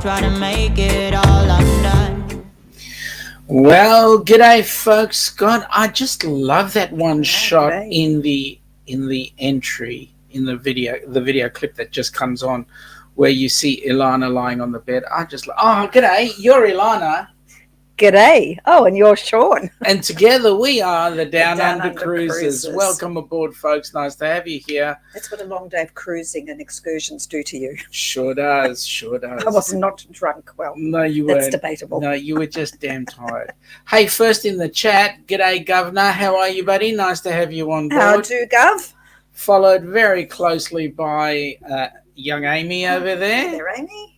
try to make it all undone. Well, g'day, folks. Scott, I just love that one shot in the entry in the video clip that just comes on, where you see Ilana lying on the bed. G'day, you're Ilana. G'day. Oh, and you're Sean. And together we are the Down Under Cruisers. Welcome aboard, folks. Nice to have you here. That's what a long day of cruising and excursions do to you. Sure does. Sure does. I was not drunk. Well, no, you weren't. That's debatable. No, you were just damn tired. Hey, first in the chat, g'day, Governor. How are you, buddy? Nice to have you on board. How do, Gov? Followed very closely by young Amy over there. Hey there, Amy.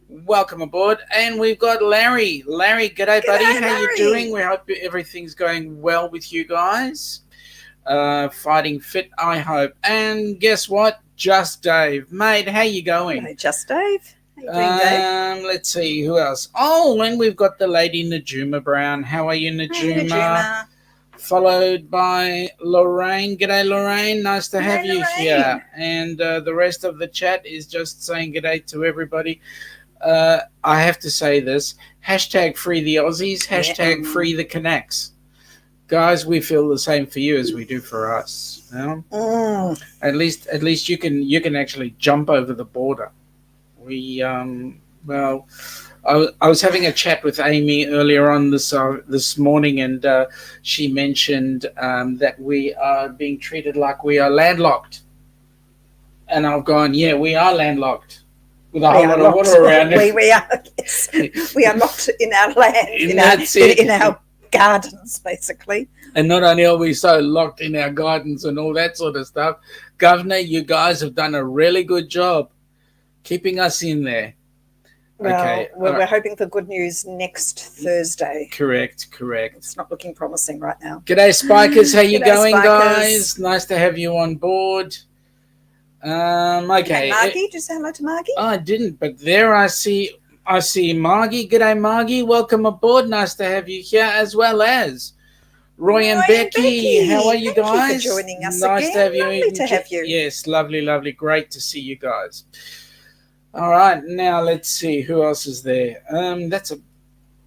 Welcome aboard. And we've got Larry. Larry, g'day, buddy. How you doing? We hope everything's going well with you guys. Fighting fit, I hope. And guess what? Just Dave. Mate, how you going? Hello, Just Dave. How you doing, Dave? Let's see, who else? Oh, and we've got the lady Najuma Brown. How are you, Najuma? Hey, Najuma. Followed by Lorraine. G'day, Lorraine. Nice to have you here. And the rest of the chat is just saying g'day to everybody. I have to say this. Hashtag free the Aussies. Hashtag free the Canucks. Guys, we feel the same for you as we do for us. You know? At least you can actually jump over the border. We I was having a chat with Amy earlier on this morning, and she mentioned that we are being treated like we are landlocked. And I've gone, yeah, we are landlocked. With a whole lot of water around it. We are, yes. We are locked in our land, in our gardens, basically. And not only are we so locked in our gardens and all that sort of stuff, Governor, you guys have done a really good job keeping us in there. Well, okay. We're hoping for good news next Thursday. Correct. It's not looking promising right now. G'day, Spikers. How you going, Spikers. guys? Nice to have you on board. Okay. Hey, Margie, did you say hello to Margie? I didn't, but there I see Margie. G'day, Margie. Welcome aboard. Nice to have you here, as well as Roy and Becky. How are you guys? Thank you for joining us nice again. to have you. Lovely to have you. Yes, lovely. Great to see you guys. All right, now let's see who else is there. That's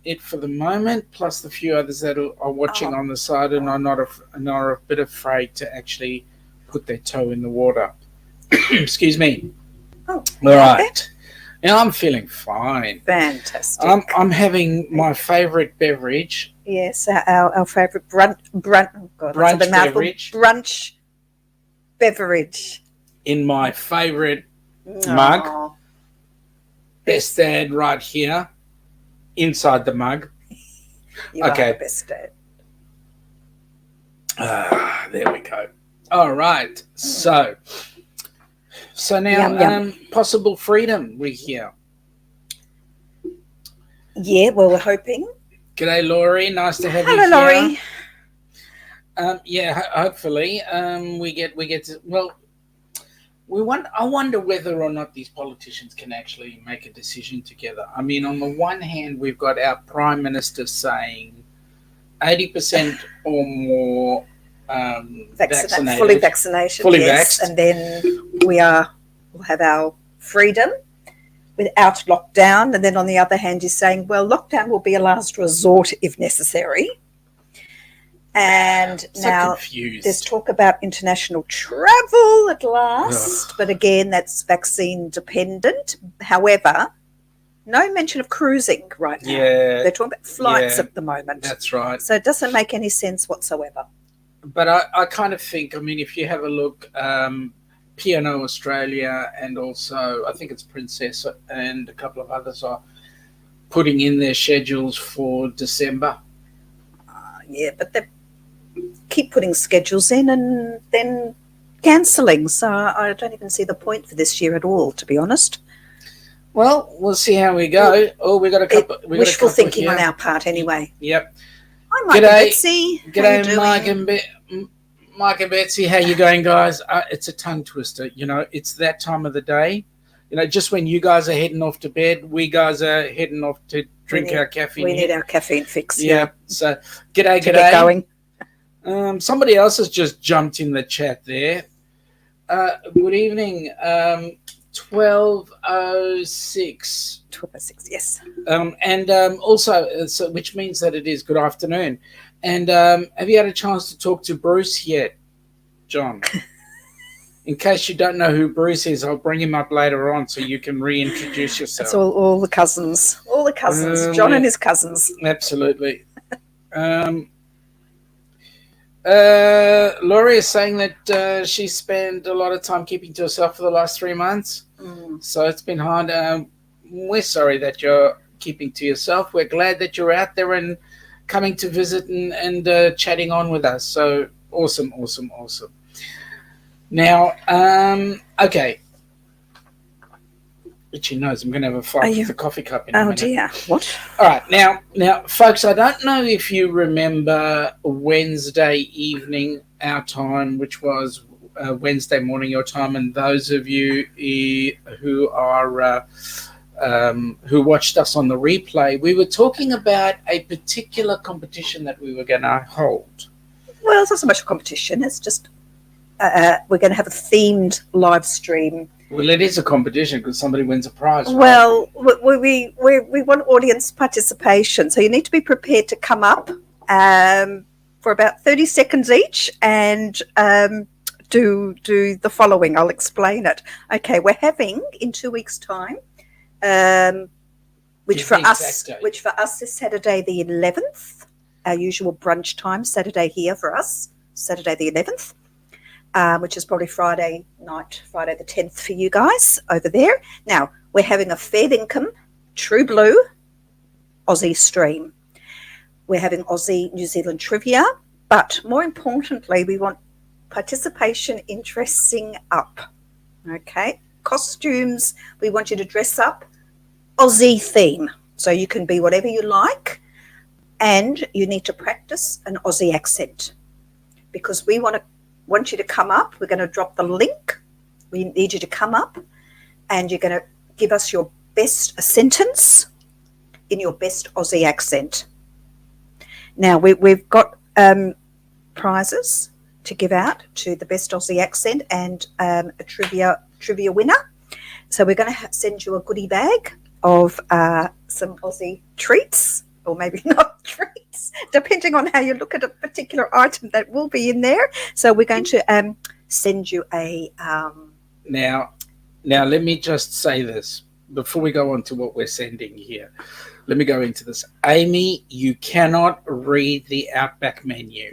it for the moment, plus the few others that are watching on the side and are not a bit afraid to actually put their toe in the water. Excuse me. Oh, all right. Now I'm feeling fine. Fantastic. I'm having my favourite beverage. Yes, our favourite brunch beverage. Brunch beverage. In my favourite mug. Best Dad right here. Inside the mug. You are the best dad. There we go. All right. So now, Yum. possible freedom we hear. Yeah, well, we're hoping. G'day, Laurie. Nice to have you here. Hello, Laurie. Hopefully, we get to. Well, I wonder whether or not these politicians can actually make a decision together. I mean, on the one hand, we've got our Prime Minister saying 80% or more. Vaccinated. Fully vaccinated, yes. Vaxxed. And then we'll have our freedom without lockdown. And then on the other hand, you're saying, well, lockdown will be a last resort if necessary. And now there's talk about international travel at last. But again, that's vaccine dependent. However, no mention of cruising right now. Yeah. They're talking about flights at the moment. That's right. So it doesn't make any sense whatsoever. But I kind of think, I mean, if you have a look, P&O Australia and also I think it's Princess and a couple of others are putting in their schedules for December. Yeah, but they keep putting schedules in and then cancelling. So I don't even see the point for this year at all, to be honest. Well, we'll see how we go. We got a couple. Wishful thinking on our part, anyway. Yep. Hi, Mike and Betsy. G'day, Mike and Betsy. How you going, guys? It's a tongue twister. You know, it's that time of the day. You know, just when you guys are heading off to bed, we guys are heading off to drink our caffeine. We need our caffeine fix. Yeah. So, g'day. Get going. Somebody else has just jumped in the chat there. Good evening. 12:06. 12:06, yes. And also, so, which means that it is good afternoon. And have you had a chance to talk to Bruce yet, John? In case you don't know who Bruce is, I'll bring him up later on so you can reintroduce yourself. It's all the cousins. All the cousins. John and his cousins. Absolutely. Laurie is saying that she spent a lot of time keeping to herself for the last 3 months. So it's been hard. We're sorry that you're keeping to yourself. We're glad that you're out there and coming to visit and chatting on with us. So awesome. Now, okay. Itchy nose. I'm going to have a fight with the coffee cup in a minute. Oh, dear. What? All right. Now, folks, I don't know if you remember Wednesday evening, our time, which was Wednesday morning, your time, and those of you who are who watched us on the replay, we were talking about a particular competition that we were going to hold. Well, it's not so much a competition. It's just we're going to have a themed live stream. Well, it is a competition because somebody wins a prize. Right? Well, we want audience participation, so you need to be prepared to come up for about 30 seconds each and do the following. I'll explain it. Okay, we're having in 2 weeks' time, which for us is Saturday the 11th, our usual brunch time. Saturday here for us, Saturday the 11th. Which is probably Friday night, Friday the 10th for you guys over there. Now, we're having a fair income, true blue, Aussie stream. We're having Aussie New Zealand trivia, but more importantly, we want participation in dressing up. Okay? Costumes, we want you to dress up Aussie theme. So you can be whatever you like, and you need to practice an Aussie accent because we want you to come up. We're going to drop the link. We need you to come up and you're going to give us your best sentence in your best Aussie accent. Now, we've got prizes to give out to the best Aussie accent and a trivia winner. So we're going to send you a goodie bag of some Aussie treats, or maybe not treats, depending on how you look at a particular item that will be in there. So we're going to send you a... Now, let me just say this before we go on to what we're sending here. Let me go into this. Amy, you cannot read the Outback menu.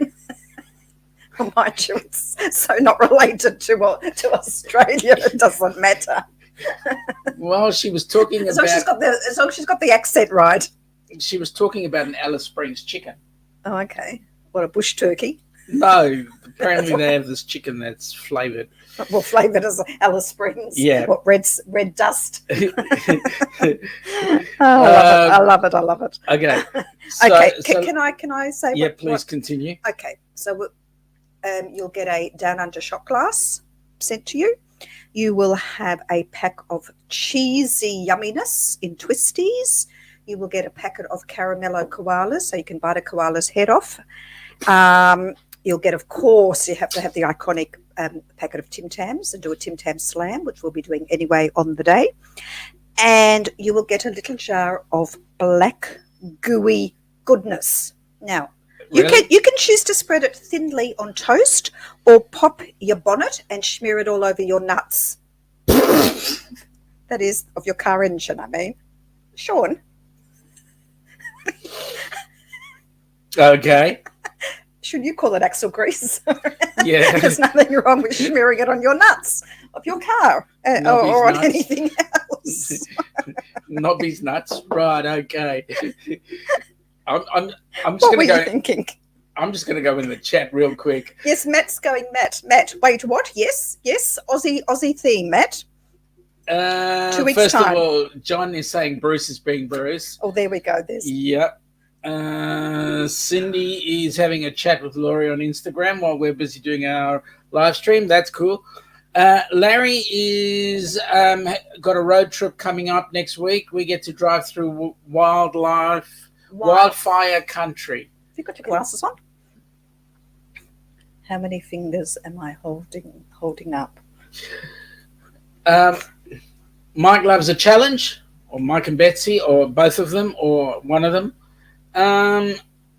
Mind you, it's so not related to Australia, it doesn't matter. Well, she was talking about... As long as she's got the accent right. She was talking about an Alice Springs chicken. Oh, okay. What, a bush turkey? No, apparently they have this chicken that's flavoured. Well, flavoured as Alice Springs. Yeah. What, red dust? I love it. Okay. Okay. Can I say? Yeah, please continue. Okay. So you'll get a Down Under shot glass sent to you. You will have a pack of cheesy yumminess in twisties. You will get a packet of caramello koalas, so you can bite a koala's head off. You'll get, of course, you have to have the iconic packet of Tim Tams and do a Tim Tam slam, which we'll be doing anyway on the day. And you will get a little jar of black gooey goodness. Now, Really? you can choose to spread it thinly on toast or pop your bonnet and smear it all over your nuts. That is, of your car engine, I mean. Sean? Okay. Should you call it axle grease? Yeah. There's nothing wrong with smearing it on your nuts of your car or on nuts. anything else. Nobby's nuts. Right, okay. I'm just What were going to you thinking? I'm just going to go in the chat real quick. Yes, Matt's going, Matt, wait, what? Yes, Aussie theme, Matt. 2 weeks' First time. of all, John is saying Bruce is being Bruce. Oh, there we go. There's Yep. Cindy is having a chat with Laurie on Instagram while we're busy doing our live stream. That's cool. Larry is got a road trip coming up next week. We get to drive through wildfire country. Have you got your glasses on? How many fingers am I holding up? Mike loves a challenge, or Mike and Betsy, or both of them, or one of them.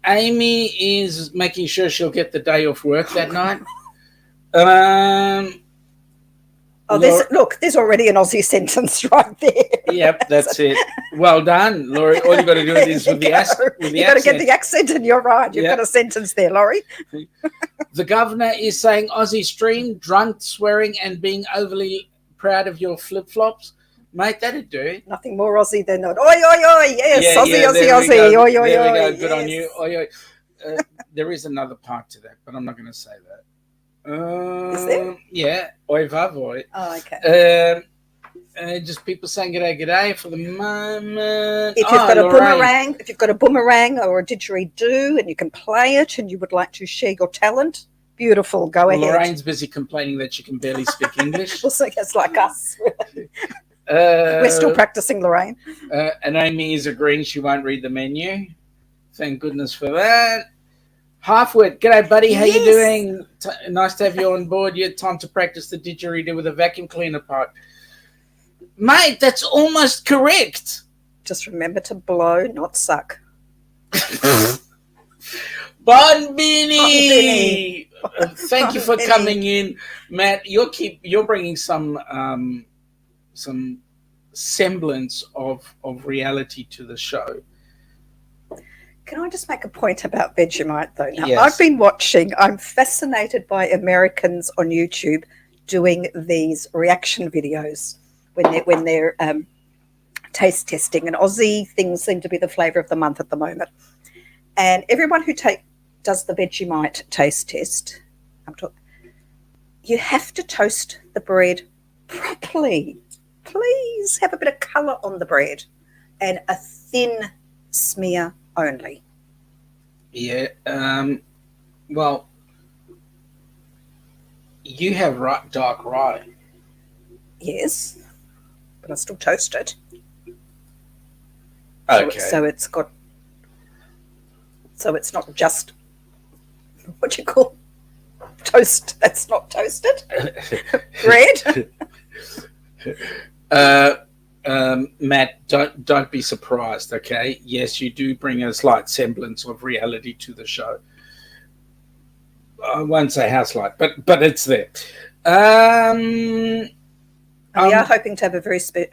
Amy is making sure she'll get the day off work that night. There's already an Aussie sentence right there. Yep, that's it. Well done, Laurie. All you got to do is with the accent. You've got to get the accent, and you're right. You've got a sentence there, Laurie. The governor is saying Aussie stream, drunk, swearing, and being overly proud of your flip-flops. Mate, that'd do. Nothing more Aussie than that. Oi, oi, oi. Yes, Aussie. Oi, oi, oi. There we go. Good on you. Oi, oi. There is another part to that, but I'm not going to say that. Is there? Yeah. Oi, vavoy. Oh, okay. Just people saying g'day for the moment. If you've got a boomerang or a didgeridoo and you can play it and you would like to share your talent, beautiful. Go ahead. Lorraine's busy complaining that she can barely speak English. Well, so it's like us. We're still practicing, Lorraine. And Amy is agreeing she won't read the menu. Thank goodness for that. Halfwit, g'day buddy, how you doing? Nice to have you on board. You had time to practice the didgeridoo with a vacuum cleaner pipe. Mate, that's almost correct. Just remember to blow, not suck. Bonbini! Thank you for coming in, Matt. You're bringing some semblance of reality to the show. Can I just make a point about Vegemite, though? Now, yes. I've been watching. I'm fascinated by Americans on YouTube doing these reaction videos when they're taste testing. And Aussie things seem to be the flavour of the month at the moment. And everyone who does the Vegemite taste test, you have to toast the bread properly. Please have a bit of colour on the bread and a thin smear only. Yeah. Well, you have dark rye. Yes, but I still toast it. Okay. So it's not just what you call toast. That's not toasted bread. Matt, don't be surprised, okay? Yes, you do bring a slight semblance of reality to the show. I won't say how slight, but it's there. We are hoping to have a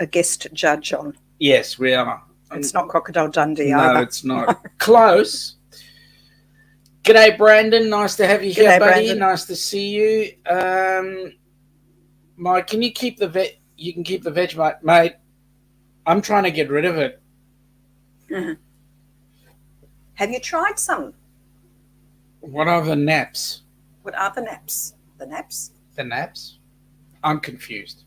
guest judge on. Yes, we are. It's not Crocodile Dundee no, either. No, it's not. Close. G'day, Brandon. Nice to have you here, buddy. Brandon. Nice to see you. Mike, can you keep you can keep the Vegemite, mate. I'm trying to get rid of it. Mm-hmm. Have you tried some? What are the naps? What are the naps? The naps? The naps? I'm confused.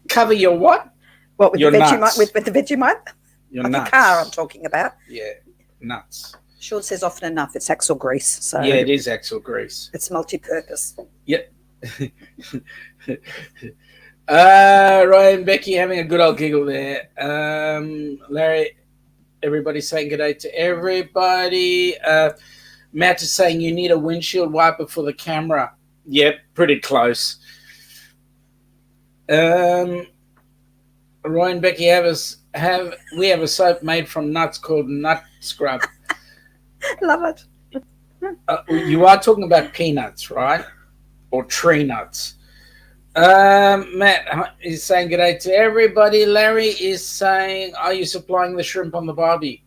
Cover your what? What with your the Vegemite? nuts. With the Vegemite? Your like nuts. The car I'm talking about. Yeah, nuts. Sure, it says often enough it's axle grease. So yeah, it is axle grease. It's multi-purpose. Yep. Ryan, Becky having a good old giggle there. Larry, everybody saying good day to everybody. Matt is saying you need a windshield wiper for the camera. Yep, pretty close. Ryan, Becky we have a soap made from nuts called Nut Scrub. Love it. You are talking about peanuts, right? Or tree nuts. Matt is saying good day to everybody. Larry is saying, are you supplying the shrimp on the barbie?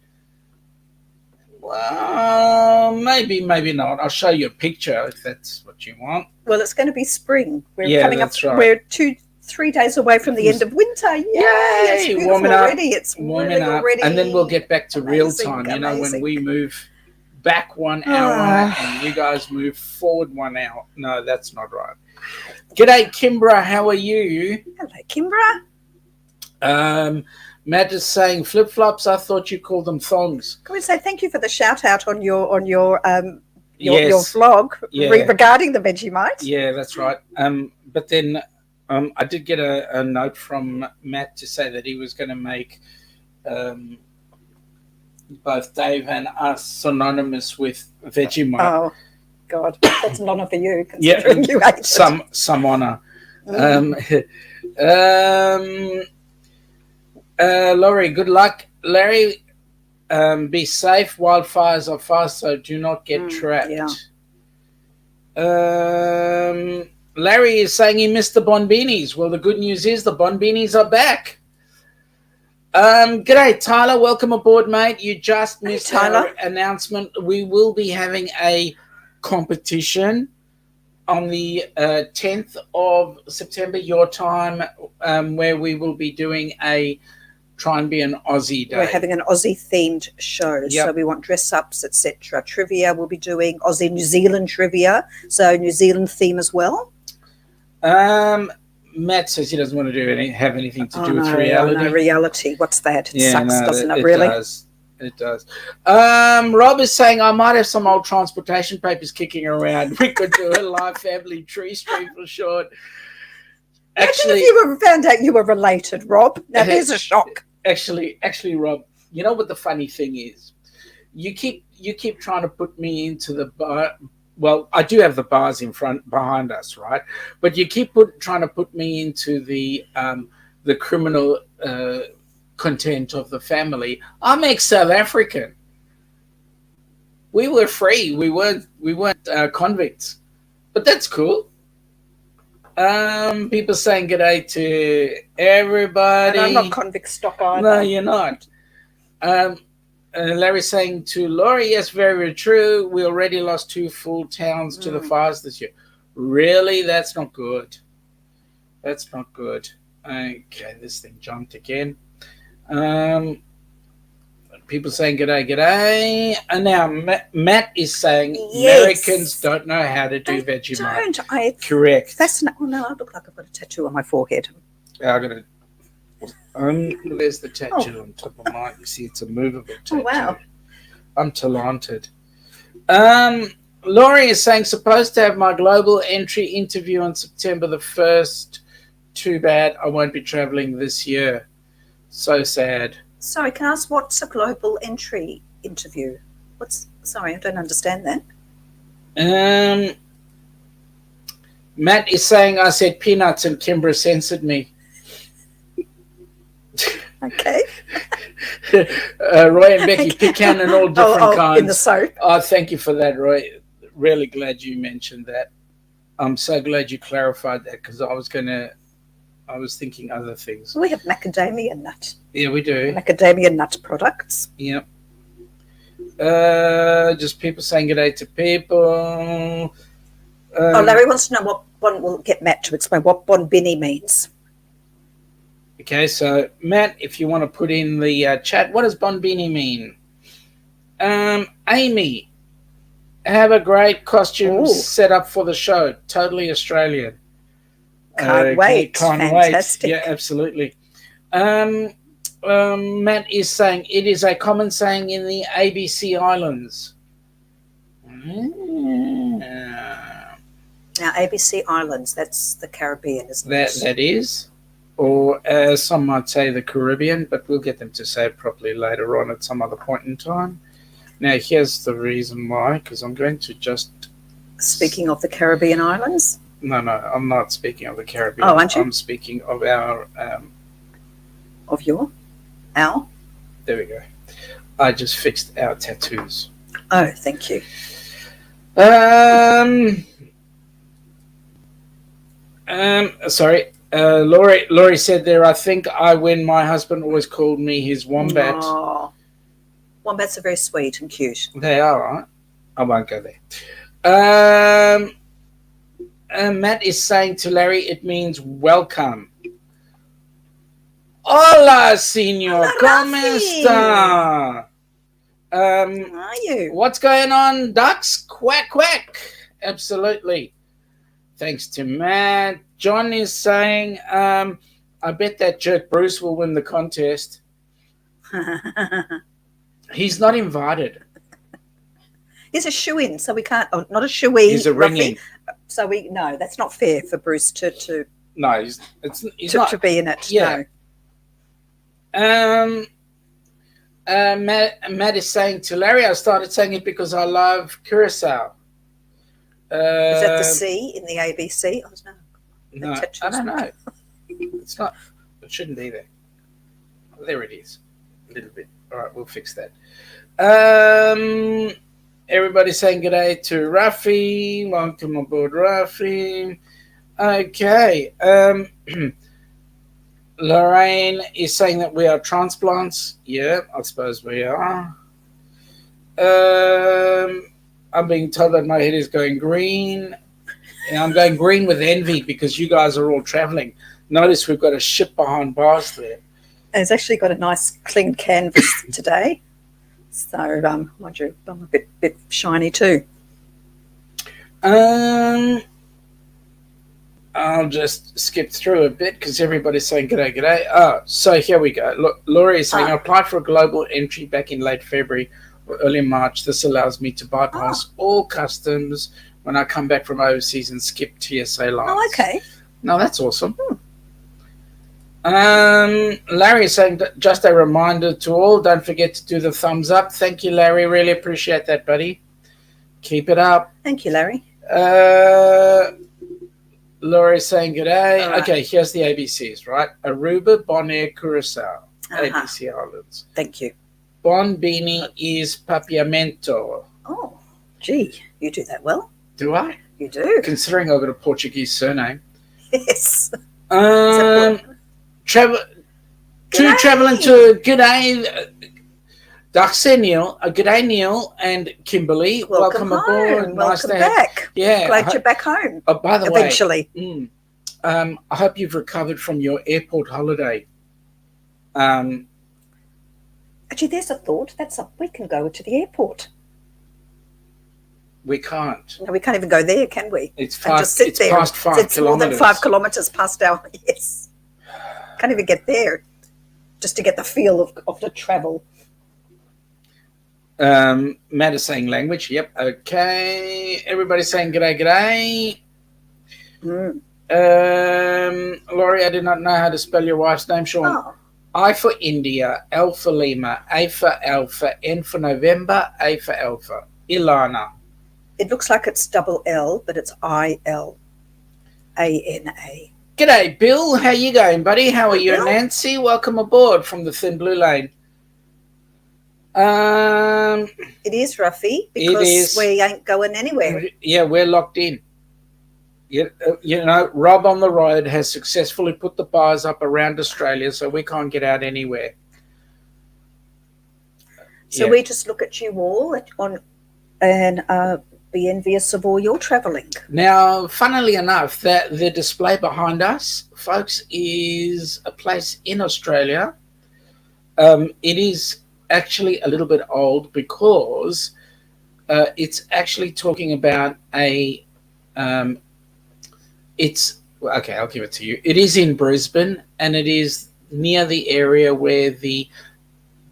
Well, maybe not. I'll show you a picture if that's what you want. Well, it's going to be spring. We're coming that's up. Right. We're 3 days away from the end of winter. Yay! It's beautiful warming already. Up, it's warming really up, already. and then we'll get back to real time. Amazing. You know, when we move back 1 hour and you guys move forward 1 hour. No, that's not right. G'day, Kimbra. How are you? Hello, Kimbra. Matt is saying flip-flops. I thought you called them thongs. Can we say thank you for the shout out on your Yes. vlog Yeah. regarding the Vegemite? Yeah, that's right. But then I did get a note from Matt to say that he was going to make both Dave and us synonymous with Vegemite. Oh, God. That's an honour for you, considering you ate it. Some honour. Laurie, good luck. Larry, be safe. Wildfires are fast, so do not get trapped. Yeah. Larry is saying he missed the Bonbinis. Well, the good news is the Bonbinis are back. G'day, Tyler. Welcome aboard, mate. You just missed our announcement. We will be having a competition on the 10th of September, your time, where we will be doing try and be an Aussie day. We're having an Aussie themed show, so we want dress ups, etc. Trivia, we'll be doing Aussie New Zealand trivia, so New Zealand theme as well. Matt says he doesn't want to have anything to do with reality. No, reality. What's that? It sucks, doesn't it? Really? It does. Rob is saying I might have some old transportation papers kicking around. We could do a live family tree stream for short. Actually, if you found out you were related, Rob. Now there's a shock. Actually, Rob, you know what the funny thing is? You keep trying to put me into the bar. Well, I do have the bars behind us, right? But you keep trying to put me into the criminal content of the family. I'm ex-South African. We were free. We weren't convicts, but that's cool. People saying g'day to everybody. And I'm not convict stock either. No, you're not. Larry saying to Laurie, yes, very true. We already lost 2 full towns to the fires this year. Really? That's not good. That's not good. Okay, this thing jumped again. People saying g'day. And now Matt is saying Americans don't know how to do Vegemite. Correct. That's not. Oh no, I look like I've got a tattoo on my forehead. I'm gonna. There's the tattoo on top of mine. You see, it's a movable tattoo. Oh wow! I'm talented. Laurie is saying supposed to have my global entry interview on September the 1st. Too bad I won't be traveling this year. So sad. Sorry, can I ask what's a global entry interview? Sorry, I don't understand that. Matt is saying I said peanuts and Kimbra censored me. Okay. Roy and Becky, pecan and all different kinds. In the soap. Oh, thank you for that, Roy. Really glad you mentioned that. I'm so glad you clarified that because I was thinking other things. We have macadamia nut. Yeah, we do. Macadamia nut products. Yep. Just people saying g'day to people. Larry wants to know what we'll get Matt to explain what Bonbini means. Okay, so Matt, if you want to put in the chat, what does Bonbini mean? Amy, have a great costume set up for the show. Totally Australian. Can't wait. Fantastic. Yeah, absolutely. Matt is saying it is a common saying in the ABC Islands. Now, ABC Islands, that's the Caribbean, isn't it? That is. Or as some might say, the Caribbean, but we'll get them to say it properly later on at some other point in time. Now, here's the reason why, because I'm going to just... Speaking of the Caribbean islands? No, I'm not speaking of the Caribbean. Oh, aren't you? I'm speaking of our... Of your? Our? There we go. I just fixed our tattoos. Oh, thank you. Sorry. Laurie said there, I think I win. My husband always called me his wombat. Oh, wombats are very sweet and cute. They are, right? I won't go there. Matt is saying to Larry, it means welcome. Hola, señor. ¿Cómo está? How are you? What's going on, ducks? Quack, quack. Absolutely. Thanks to Matt. John is saying, I bet that jerk Bruce will win the contest. He's not invited. He's a shoe-in, so we can't. Oh, not a shoe-in. He's a ring-in. So no, that's not fair for Bruce to. No, he's not to be in it. Yeah. No. Matt is saying to Larry, I started saying it because I love Curacao. Is that the C in the ABC? Oh, no. No, I don't know. It's not. It shouldn't be there. There it is. A little bit. All right, we'll fix that. Everybody saying g'day to Rafi. Welcome aboard, Rafi. Okay. Lorraine is saying that we are transplants. Yeah, I suppose we are. I'm being told that my head is going green. And I'm going green with envy because you guys are all traveling. Notice we've got a ship behind bars there. And it's actually got a nice clean canvas today. So, mind you, I'm a bit shiny too. I'll just skip through a bit because everybody's saying g'day, g'day. Oh, so here we go. Look, Laurie is saying, I applied for a global entry back in late February or early March. This allows me to bypass all customs when I come back from overseas and skip TSA lines. Oh, okay. No, that's awesome. Larry is saying, just a reminder to all, don't forget to do the thumbs up. Thank you, Larry. Really appreciate that, buddy. Keep it up. Thank you, Larry. Laura is saying g'day. Right. Okay, here's the ABCs, right? Aruba, Bonaire, Curacao. ABC Islands. Thank you. Bonbini is Papiamento. Oh, gee, you do that well. Do I? You do. Considering I've got a Portuguese surname. Yes. Traveling to g'day. Dag Neil, g'day Neil and Kimberly. Welcome aboard. Welcome back. Yeah. Glad you're back home. Oh, by the eventually. way, I hope you've recovered from your airport holiday. Actually, there's a thought. We can go to the airport. We can't. No, we can't even go there, can we? It's past 5 kilometres. It's more than 5 kilometres past our, yes. Can't even get there just to get the feel of the travel. Matt is saying language. Yep. Okay. Everybody's saying g'day, g'day. Laurie, I did not know how to spell your wife's name, Sean. Oh. I for India, L for Lima, A for Alpha, N for November, A for Alpha. Ilana. It looks like it's double L, but it's ILANA. G'day, Bill. How you going, buddy? How are you, Bill? Nancy? Welcome aboard from the Thin Blue Lane. It is, Ruffy, because we ain't going anywhere. Yeah, we're locked in. You know, Rob on the road has successfully put the bars up around Australia, so we can't get out anywhere. So we just look at you all and be envious of all your travelling. Now, funnily enough, that the display behind us, folks, is a place in Australia. It is actually a little bit old because it's actually talking about okay, I'll give it to you. It is in Brisbane, and it is near the area where the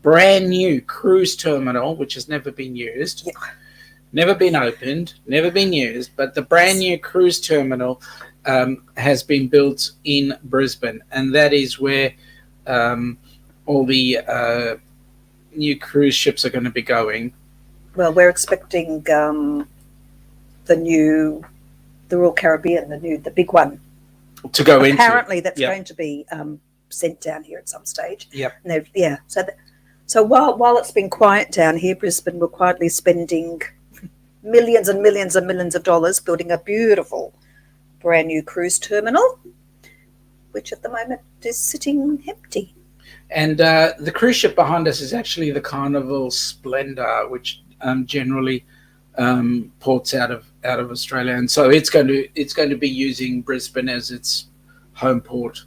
brand new cruise terminal, which has never been used, never been opened, never been used, but the brand new cruise terminal has been built in Brisbane, and that is where all the new cruise ships are going to be going. Well, we're expecting the Royal Caribbean, the big one, to go into. Apparently, that's going to be sent down here at some stage. Yep. And so while it's been quiet down here, Brisbane, we're quietly spending millions and millions and millions of dollars building a beautiful brand new cruise terminal, which at the moment is sitting empty. And the cruise ship behind us is actually the Carnival Splendor, which generally ports out of Australia, and so it's going to be using Brisbane as its home port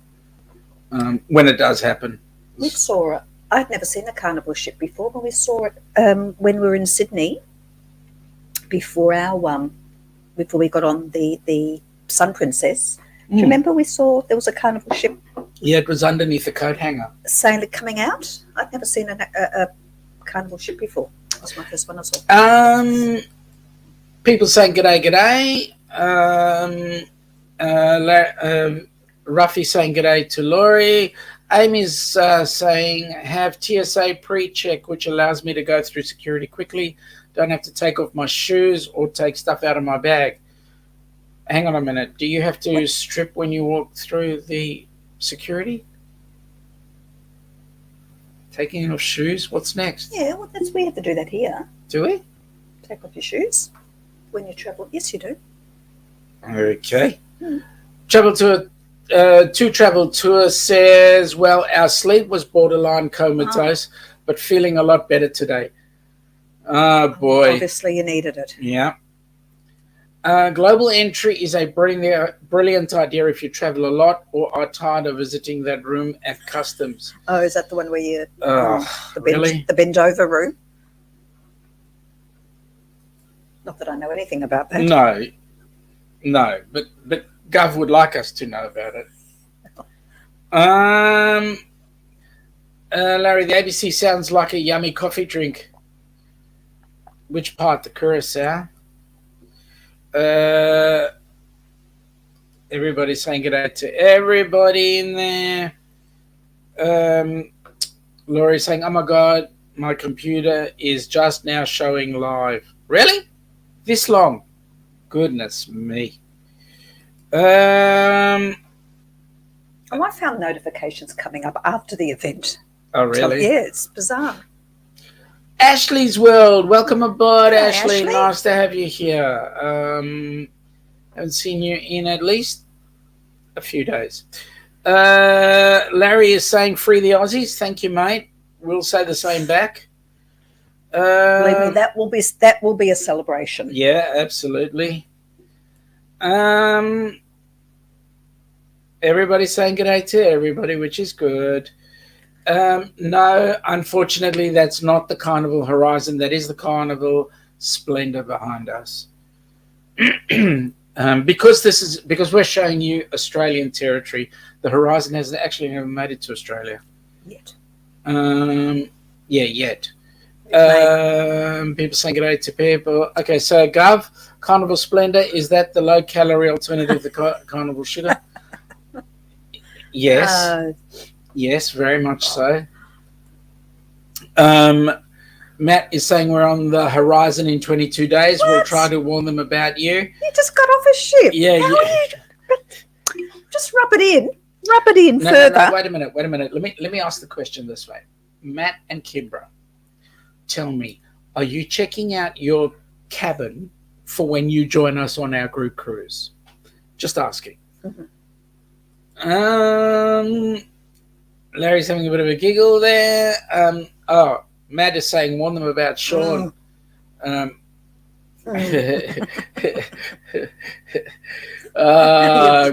when it does happen. We saw it. I'd never seen a Carnival ship before, but we saw it when we were in Sydney before before we got on the Sun Princess. Do you remember we saw there was a Carnival ship? Yeah, it was underneath the coat hanger. Sailing coming out. I'd never seen a Carnival ship before. That's my first one I saw. People saying g'day, g'day. Ruffy saying g'day to Laurie. Amy's saying have TSA pre-check, which allows me to go through security quickly. Don't have to take off my shoes or take stuff out of my bag. Hang on a minute. Do you have to strip when you walk through the security? Taking off shoes? What's next? Yeah, well, we have to do that here. Do we? Take off your shoes when you travel. Yes, you do. Okay. Travel Tour says, well, our sleep was borderline comatose, but feeling a lot better today. Oh, boy. Obviously, you needed it. Yeah. Global entry is a brilliant idea if you travel a lot or are tired of visiting that room at customs. Oh, is that the one where you... really? The bend over room? Not that I know anything about that. No, but Gov would like us to know about it. Larry, the ABC sounds like a yummy coffee drink. Which part? The Curacao? Everybody's saying good day to everybody in there. Laurie's saying, oh my God, my computer is just now showing live. Really? This long? Goodness me. I found notifications coming up after the event. Oh, really? Yeah, it's bizarre. Ashley's World. Welcome aboard, Hello, Ashley. Ashley. Nice to have you here. Haven't seen you in at least a few days. Larry is saying free the Aussies. Thank you, mate. We'll say the same back. Believe me, that will be a celebration. Yeah, absolutely. Everybody's saying good day to everybody, which is good. No, unfortunately, that's not the Carnival Horizon. That is the Carnival Splendor behind us. Because we're showing you Australian territory. The Horizon has actually never made it to Australia Yet. Yet. People saying good day to people. Okay, so Gov, Carnival Splendor, is that the low-calorie alternative to Carnival Sugar? Yes. Yes, very much so. Matt is saying we're on the Horizon in 22 days. What? We'll try to warn them about you. You just got off a ship. Yeah, How yeah. are you? Just rub it in. Rub it in No, further. wait a minute. Let me ask the question this way. Matt and Kimbra, tell me, are you checking out your cabin for when you join us on our group cruise? Just asking. Mm-hmm. Larry's having a bit of a giggle there. Matt is saying warn them about Sean.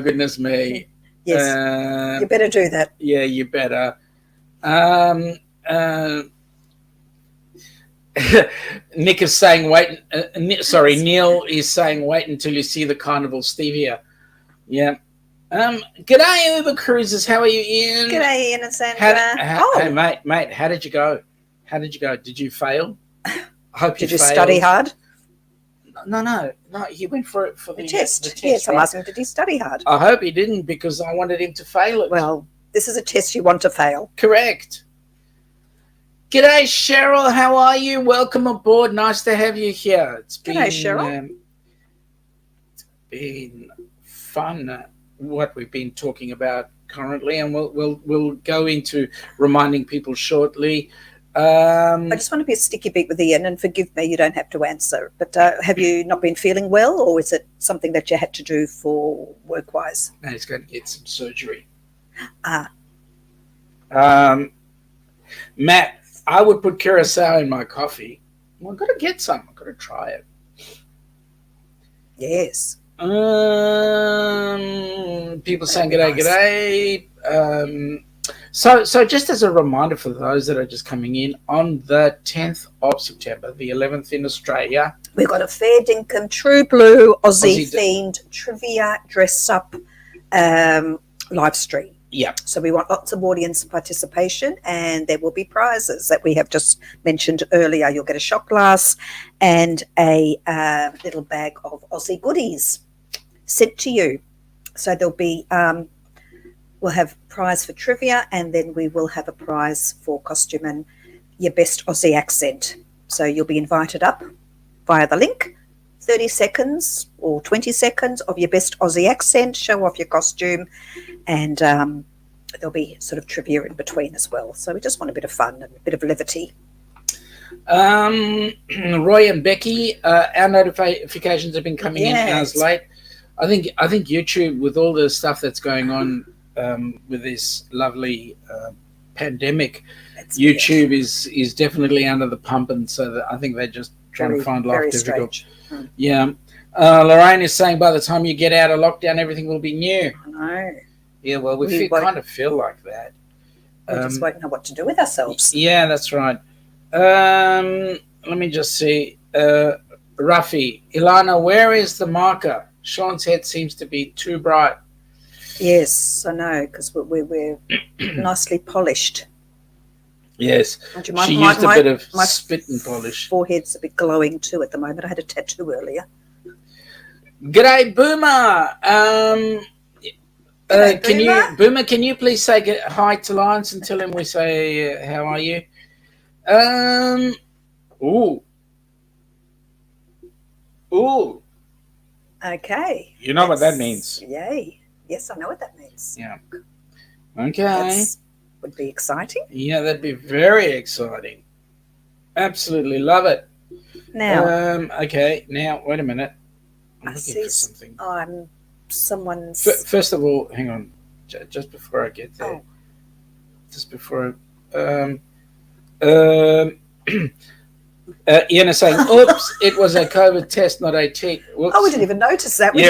Goodness me. Yes, you better do that. Yeah, you better. Nick is saying wait. Neil is saying wait until you see the Carnival Stevia. Yeah. G'day Uber Cruises. How are you, Ian? G'day, Ian and Sandra. Hey, mate. How did you go? Did you fail? I hope Did you you failed. study hard? No. He went for the test. The test, Yes, I'm right? asking, did he study hard? I hope he didn't because I wanted him to fail it. Well, this is a test you want to fail. Correct. G'day, Cheryl. How are you? Welcome aboard. Nice to have you here. G'day, Cheryl. It's been fun. What we've been talking about currently, and we'll go into reminding people shortly. I just want to be a sticky beat with Ian, and forgive me, you don't have to answer. But have you not been feeling well, or is it something that you had to do for work-wise? No, he's going to get some surgery. Matt, I would put curacao in my coffee. Well, I've got to get some. I've got to try it. Yes. People saying g'day. So just as a reminder for those that are just coming in, on the 10th of September, the 11th in Australia, we've got a fair dinkum, true blue, Aussie-themed trivia dress-up live stream. Yeah. So we want lots of audience participation, and there will be prizes that we have just mentioned earlier. You'll get a shot glass and a little bag of Aussie goodies sent to you. So there'll be, we'll have prize for trivia, and then we will have a prize for costume and your best Aussie accent. So you'll be invited up via the link 30 seconds or 20 seconds of your best Aussie accent, show off your costume, and there'll be sort of trivia in between as well. So we just want a bit of fun and a bit of levity. Roy and Becky, our notifications have been coming in hours late. I think YouTube, with all the stuff that's going on with this lovely pandemic, YouTube is definitely under the pump, and so I think they're just trying to find life difficult. Yeah. Lorraine is saying by the time you get out of lockdown, everything will be new. I know. Yeah, well, we kind of feel like that. We just won't know what to do with ourselves. Yeah, that's right. Let me just see. Ruffy, Ilana, where is the marker? Sean's head seems to be too bright. Yes, I know, because we're nicely polished. Yes, she used a bit of spit and polish. Forehead's a bit glowing too at the moment. I had a tattoo earlier. G'day, Boomer. Boomer, can you please say hi to Lance and tell him we say how are you? Ooh. Okay. You know what that means? Yay. Yes, I know what that means. Yeah. Okay. Would be exciting. Yeah, that'd be very exciting. Absolutely love it. Now. Okay. Now, wait a minute. I'm looking for something. First of all, hang on. Just before I get there. Ian is saying, oops, it was a COVID test, not a tick. Whoops. Oh, we didn't even notice that. We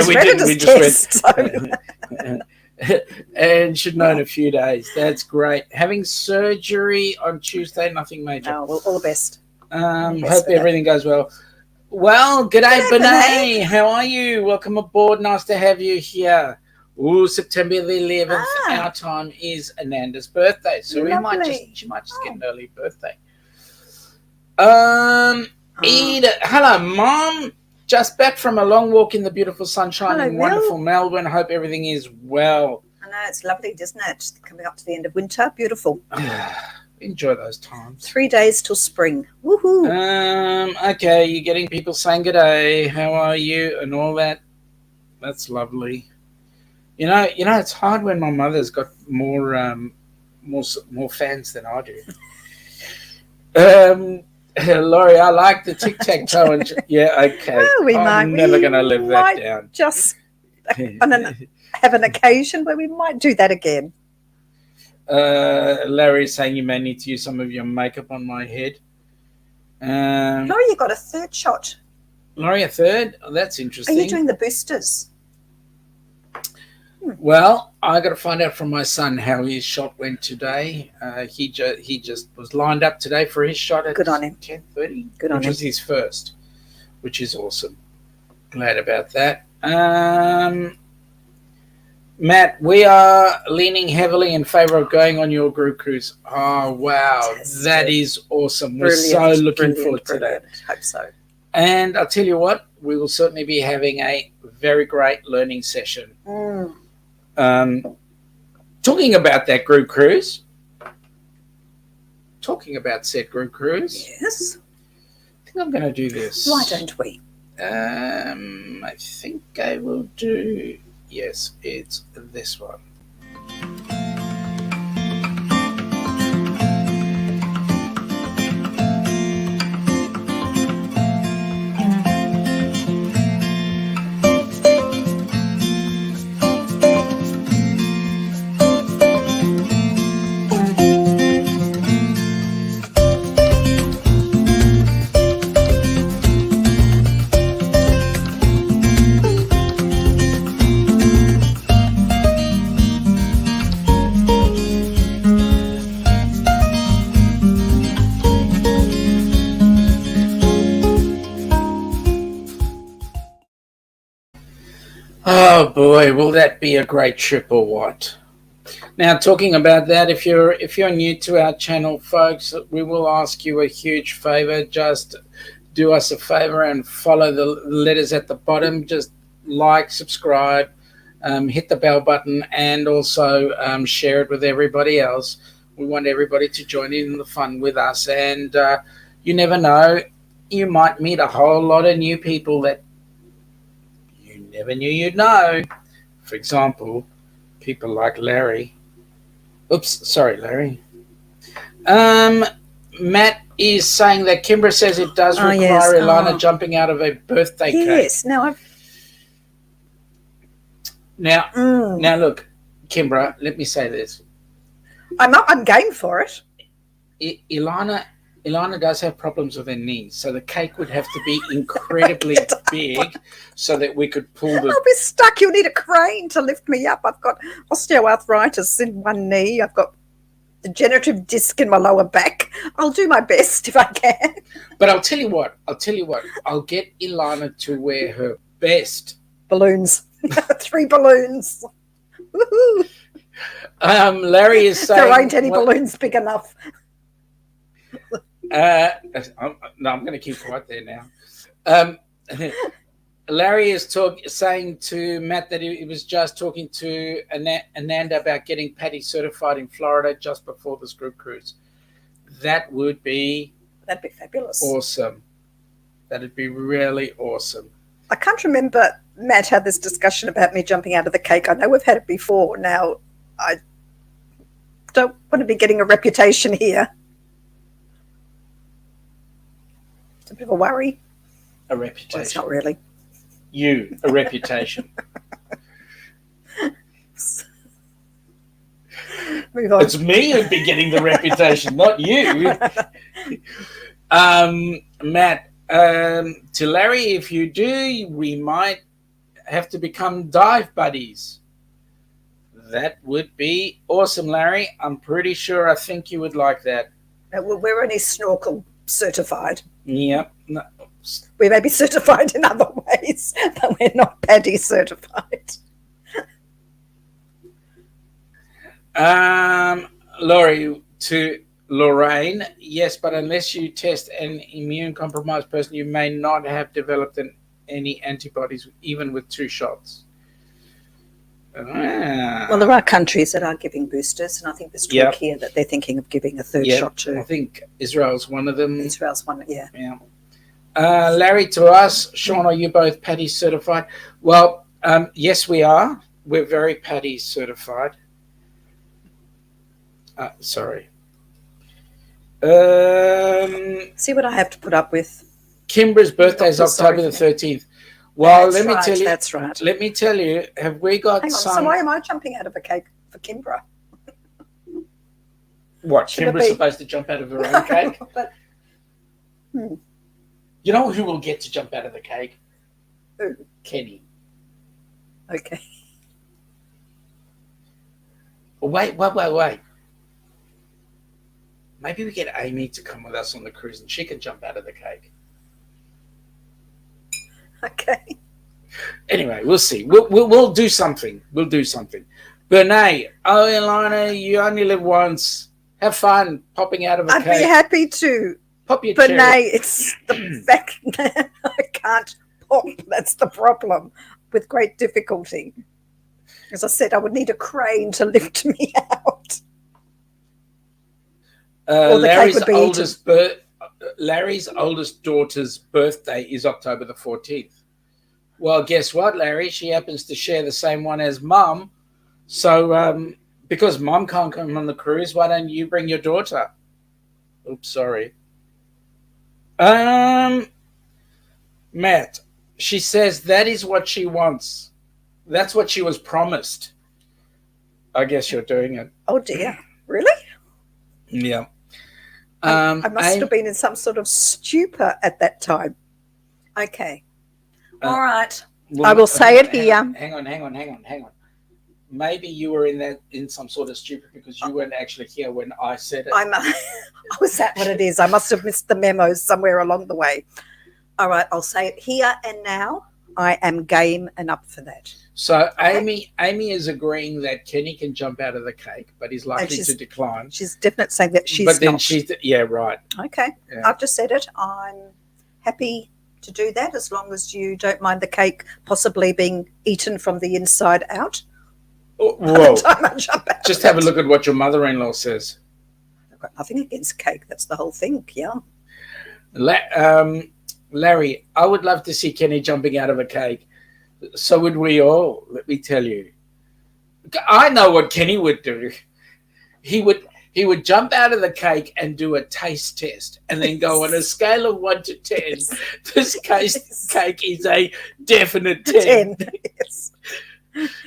and should know in a few days. That's great. Having surgery on Tuesday, nothing major. Oh, well, all the best. Hope everything goes well. Well, g'day, Benet. How are you? Welcome aboard. Nice to have you here. Ooh, September the 11th, our time is Ananda's birthday. So she might just get an early birthday. Eda, hello, Mom. Just back from a long walk in the beautiful sunshine in wonderful Melbourne. Hope everything is well. I know, it's lovely, isn't it? Coming up to the end of winter. Beautiful. Enjoy those times. 3 days till spring. Woohoo. Okay, you're getting people saying good day, how are you, and all that. That's lovely. You know, it's hard when my mother's got more fans than I do. Laurie, I like the tic-tac-toe. Okay. Well, I'm never going to live that down. Just have an occasion where we might do that again. Larry's saying you may need to use some of your makeup on my head. Laurie, you got a third shot. Laurie, a third? Oh, that's interesting. Are you doing the boosters? Well, I got to find out from my son how his shot went today. He just was lined up today for his shot at 10:30. Good on him. Which was his first, which is awesome. Glad about that. Matt, we are leaning heavily in favor of going on your group cruise. Oh, wow. Fantastic. That is awesome. We're so looking forward to that. Hope so. And I'll tell you what, we will certainly be having a very great learning session. Talking about that group cruise. Yes. I think I'm going to do this. Why don't we? I think I will do... Yes, it's this one. Oh boy, will that be a great trip or what? Now, talking about that, if you're new to our channel, folks, we will ask you a huge favor. Just do us a favor and follow the letters at the bottom. Just like, subscribe, hit the bell button, and also share it with everybody else. We want everybody to join in the fun with us. And you never know, you might meet a whole lot of new people that never knew you'd know. For example, people like Larry. Oops, sorry, Larry. Matt is saying that Kimbra says it does require Ilana jumping out of a birthday cake. Yes. Now Now look, Kimbra, let me say this. I'm game for it. Ilana does have problems with her knees, so the cake would have to be incredibly big so that we could pull the... I'll be stuck. You'll need a crane to lift me up. I've got osteoarthritis in one knee. I've got degenerative disc in my lower back. I'll do my best if I can. But I'll tell you what. I'll get Ilana to wear her best. Balloons. 3 balloons. Woohoo. Larry is saying... There ain't any balloons big enough. I'm going to keep quiet there now. Larry is saying to Matt that he was just talking to Ananda about getting Paddy certified in Florida just before this group cruise. That'd be fabulous. Awesome. That'd be really awesome. I can't remember Matt had this discussion about me jumping out of the cake. I know we've had it before. Now, I don't want to be getting a reputation here. It's a bit of a worry. A reputation. Well, it's not really. You, a reputation. Move on. It's me who'd be getting the reputation, not you. Matt, to Larry, if you do, we might have to become dive buddies. That would be awesome, Larry. I'm pretty sure I think you would like that. We're only snorkel certified. Yep. No. We may be certified in other ways, but we're not Paddy certified. Laurie, to Lorraine, yes, but unless you test an immune-compromised person, you may not have developed any antibodies, even with 2 shots. Well, there are countries that are giving boosters, and I think there's talk here that they're thinking of giving a 3rd shot too. I think Israel's one of them. Yeah. Larry, to us, Sean, are you both Paddy certified? Well, yes, we are. We're very Paddy certified. Sorry. See what I have to put up with. Kimbra's birthday is October the 13th. Well, let me tell you. That's right. Let me tell you, have we got Hang on, some... so why am I jumping out of a cake for Kimbra? What, Kimbra's supposed to jump out of her own cake? But, You know who will get to jump out of the cake? Who? Kenny. Okay. Wait. Maybe we get Amy to come with us on the cruise and she can jump out of the cake. Okay. Anyway, we'll see. We'll do something. We'll do something. Bernae, Ilana, you only live once. Have fun popping out of a cake. I'd be happy to. Pop your But cherry. nay, it's the fact that I can't pop. That's the problem, with great difficulty. As I said, I would need a crane to lift me out. Larry's oldest daughter's birthday is October the 14th. Well, guess what, Larry? She happens to share the same one as Mum. So because Mum can't come on the cruise, why don't you bring your daughter? Oops, sorry. Matt, she says that is what she wants. That's what she was promised. I guess you're doing it. Oh dear, really? Yeah. I must have been in some sort of stupor at that time. Okay. All right. Well, I will say it here. Hang on. Maybe you were in some sort of stupor because you weren't actually here when I said it. Was that what it is? I must have missed the memos somewhere along the way. All right, I'll say it here and now. I am game and up for that. So okay. Amy is agreeing that Kenny can jump out of the cake, but he's likely to decline. She's definitely saying that she's not. But then not. Right. Okay, yeah. I've just said it. I'm happy to do that as long as you don't mind the cake possibly being eaten from the inside out. Whoa. Just have a look at what your mother-in-law says. I've got nothing against cake. That's the whole thing, yeah. Larry, I would love to see Kenny jumping out of a cake. So would we all, let me tell you. I know what Kenny would do. He would jump out of the cake and do a taste test and then go on a scale of 1 to 10. This cake is a definite 10. 10. Yes.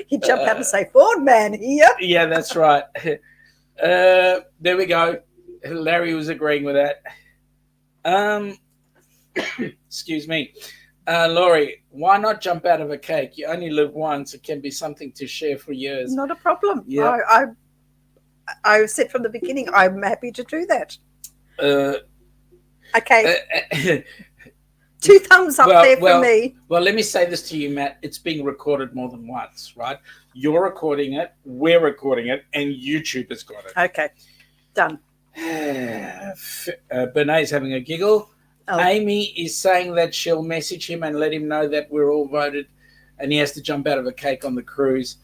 He'd jump out and say, Ford man here. Yeah, that's right. There we go. Larry was agreeing with that. Excuse me. Laurie, why not jump out of a cake? You only live once. It can be something to share for years. Not a problem. Yeah. I said from the beginning, I'm happy to do that. Okay. 2 thumbs up there for me. Well, let me say this to you, Matt. It's being recorded more than once, right? You're recording it, we're recording it, and YouTube has got it. Okay. Done. Bernays having a giggle. Oh. Amy is saying that she'll message him and let him know that we're all voted and he has to jump out of a cake on the cruise.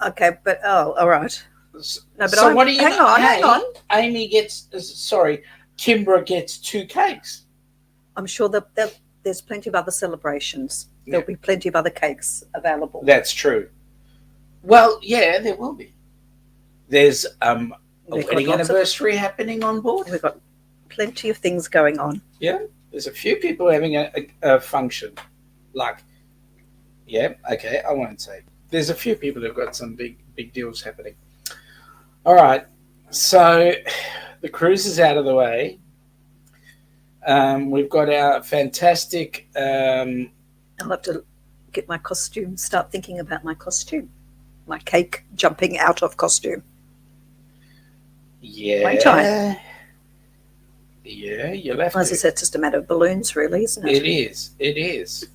Okay, but, all right. No, but so what do you hang on. Amy gets, Kimbra gets 2 cakes. I'm sure that there's plenty of other celebrations. There'll be plenty of other cakes available. That's true. Well, yeah, there will be. There's a wedding anniversary happening on board. We've got plenty of things going on. Yeah, there's a few people having a function. Like, yeah, okay, I won't say. There's a few people who've got some big deals happening. All right, so the cruise is out of the way. We've got our fantastic... I'll have to get my costume, start thinking about my costume. My cake jumping out of costume. Yeah. Wait time. Yeah, you'll have As I said, it's just a matter of balloons, really, isn't it? It is.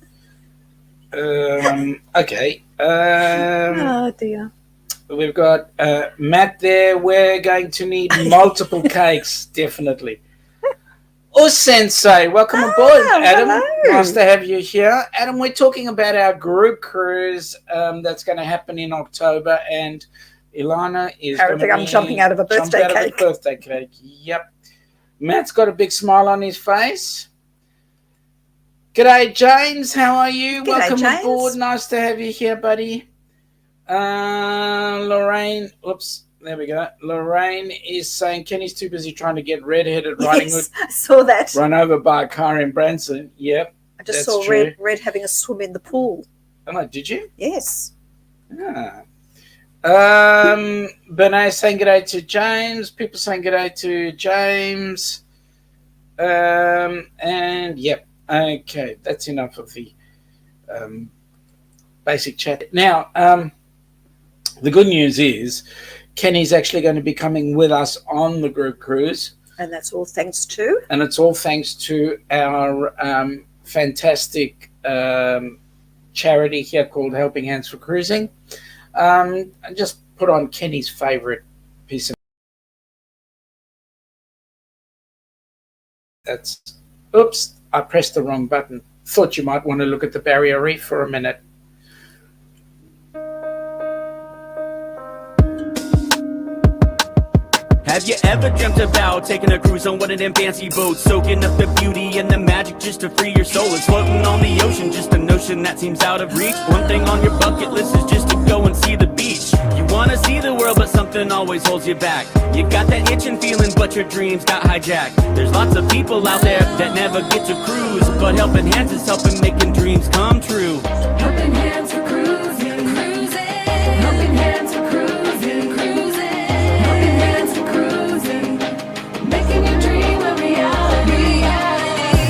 Okay. Oh, dear. We've got Matt there. We're going to need multiple cakes, definitely. Oh, Sensei, welcome aboard, Adam. Hello. Nice to have you here. Adam, we're talking about our group cruise that's going to happen in October, and Ilana is Apparently I'm jumping out of a birthday cake. Yep. Matt's got a big smile on his face. G'day, James. How are you? G'day, Welcome James. aboard. Nice to have you here, buddy. Lorraine. Oops. There we go. Lorraine is saying Kenny's too busy trying to get redheaded riding Yes, I saw that. run over by a car in Branson. Yep. I just that's saw true. Red having a swim in the pool. Oh, did you? Yes. Ah. Bernays saying g'day to James. People saying g'day to James. And yep. Okay, that's enough of the basic chat. Now, the good news is Kenny's actually going to be coming with us on the group cruise. And that's all thanks to? And it's all thanks to our fantastic charity here called Helping Hands for Cruising. I just put on Kenny's favourite piece of... Oops, I pressed the wrong button. Thought you might want to look at the Barrier Reef for a minute. Have you ever dreamt about taking a cruise on one of them fancy boats, soaking up the beauty and the magic just to free your soul? It's floating on the ocean, just a notion that seems out of reach. One thing on your bucket list is just to go and see the beach. You wanna see the world, but something always holds you back. You got that itching feeling, but your dreams got hijacked. There's lots of people out there that never get to cruise, but Helping Hands is helping making dreams come true. Helping Hands for cruising, cruising. Helping Hands for cruising, cruising. Helping Hands for cruising, making your dream a reality.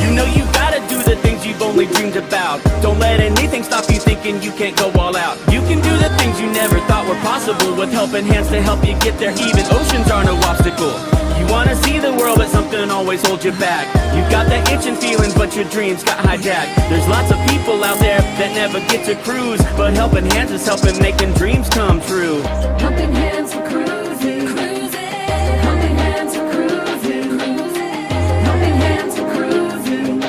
You know you gotta do the things you've only dreamed about. Don't let anything stop you thinking you can't go all out. You can do the things you never thought were possible with Helping Hands to help you get there. Even oceans are no obstacle. You wanna see the world, but something always holds you back. You got that itching feeling, but your dreams got hijacked. There's lots of people out there that never get to cruise, but Helping Hands is helping making dreams come true. Helping Hands for cruising, cruising. Helping Hands for cruising, cruising. Helping Hands for cruising,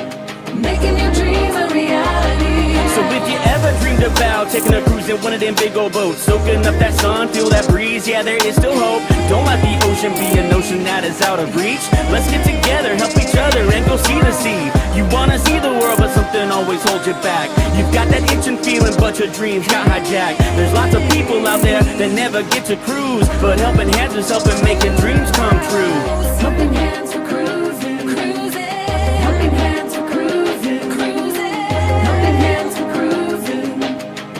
making your dream a reality. So if you ever dreamed about taking a cruise in in one of them big old boats, soaking up that sun, feel that breeze, yeah, there is still hope. Don't let the ocean be an ocean that is out of reach. Let's get together, help each other, and go see the sea. You wanna see the world, but something always holds you back. You've got that itching feeling, but your dreams got hijacked. There's lots of people out there that never get to cruise, but helping hands is helping making dreams come true. Helping hands for cruising, cruising. Helping hands for cruising, cruising. Helping hands for cruising.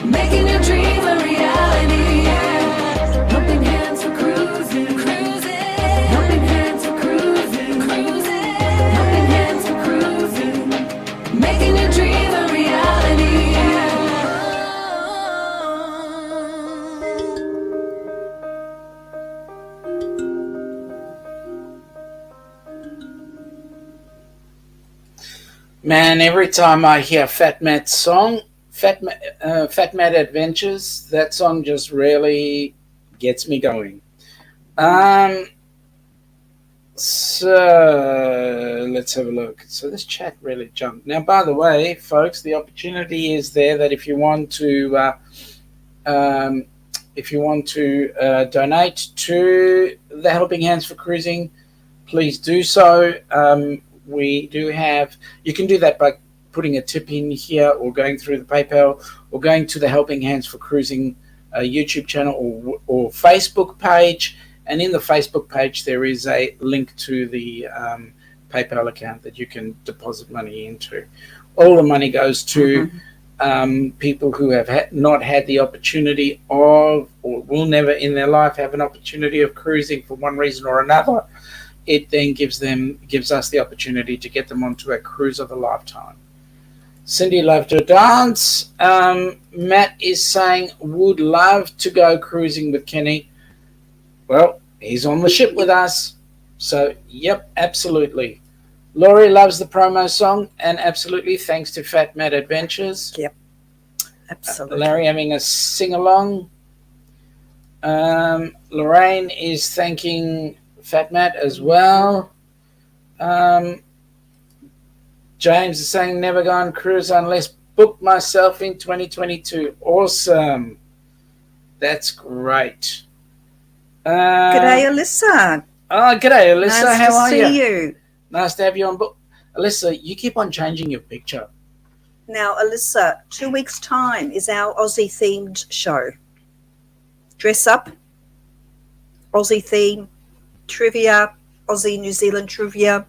Making your dream a reality. Helping hands for cruising, cruising. Helping hands for cruising, cruising. Helping hands for cruising. Making your dream a reality. Man, every time I hear FatMat's song, FatMat Adventures, that song just really gets me going. So let's have a look. So this chat really jumped. Now, by the way, folks, the opportunity is there that if you want to donate to the Helping Hands for Cruising, please do so. We do have, you can do that by putting a tip in here or going through the PayPal or going to the Helping Hands for Cruising YouTube channel or Facebook page. And in the Facebook page, there is a link to the PayPal account that you can deposit money into. All the money goes to people who have not had the opportunity of, or will never in their life have an opportunity of cruising for one reason or another. It then gives us the opportunity to get them onto a cruise of a lifetime. Cindy loved to dance. Matt is saying would love to go cruising with Kenny. Well, he's on the ship with us. So, yep, absolutely. Laurie loves the promo song, and absolutely thanks to FatMat Adventures. Yep, absolutely. Larry having a sing-along. Lorraine is thanking FatMat as well. James is saying never go on cruise unless book myself in 2022. Awesome. That's great. G'day, Alyssa. Oh, g'day, Alyssa. Nice How are to see you. Nice to have you on board. Alyssa, you keep on changing your picture. Now, Alyssa, 2 weeks' time is our Aussie-themed show. Dress up, Aussie theme, trivia, Aussie New Zealand trivia,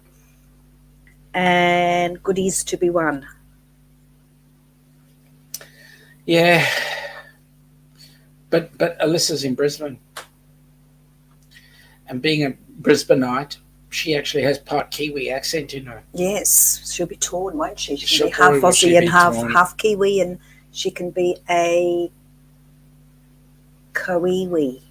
and goodies to be won. Yeah. But Alyssa's in Brisbane. And being a Brisbaneite, she actually has part Kiwi accent in her. Yes, she'll be torn, won't she? She'll She'll be half probably Aussie and be torn. half Kiwi, and she can be a Kawiwi,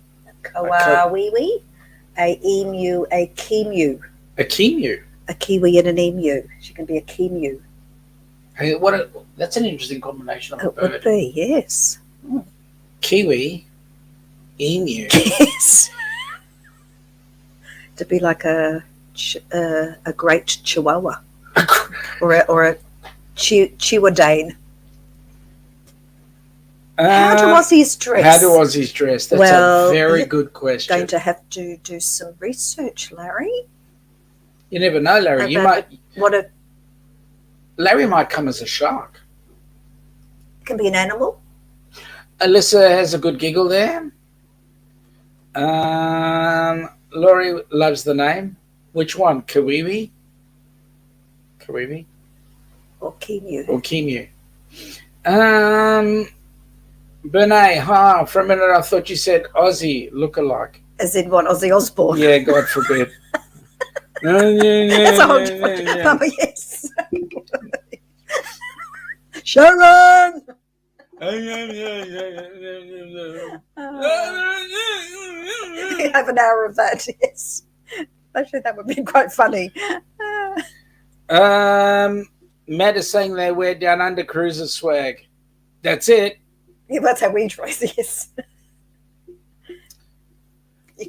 a emu, a Kimu. A Kimu. A Kiwi and an emu. She can be a Kimu. Hey, that's an interesting combination of a It would bird. be, yes. Kiwi, emu. Yes. To be like a great Chihuahua or a Chihuahuadane. How do Aussies dress? How do Aussies dress? That's Well, a very you're good question. Going to have to do some research, Larry. You never know, Larry. Larry might come as a shark. Can be an animal. Alyssa has a good giggle there. Laurie loves the name. Which one? Kawiwi? Kawiwi? Or Kimu. Or Kimu? Bernay, for a minute I thought you said Aussie look-alike. As in what, Ozzy Osbourne? Yeah, God forbid. That's a whole different Mama, yes. Sharon! You have an hour of that, yes. Actually, that would be quite funny. Matt is saying they wear down under cruiser swag. That's it. Yeah, that's how we dress, yes. You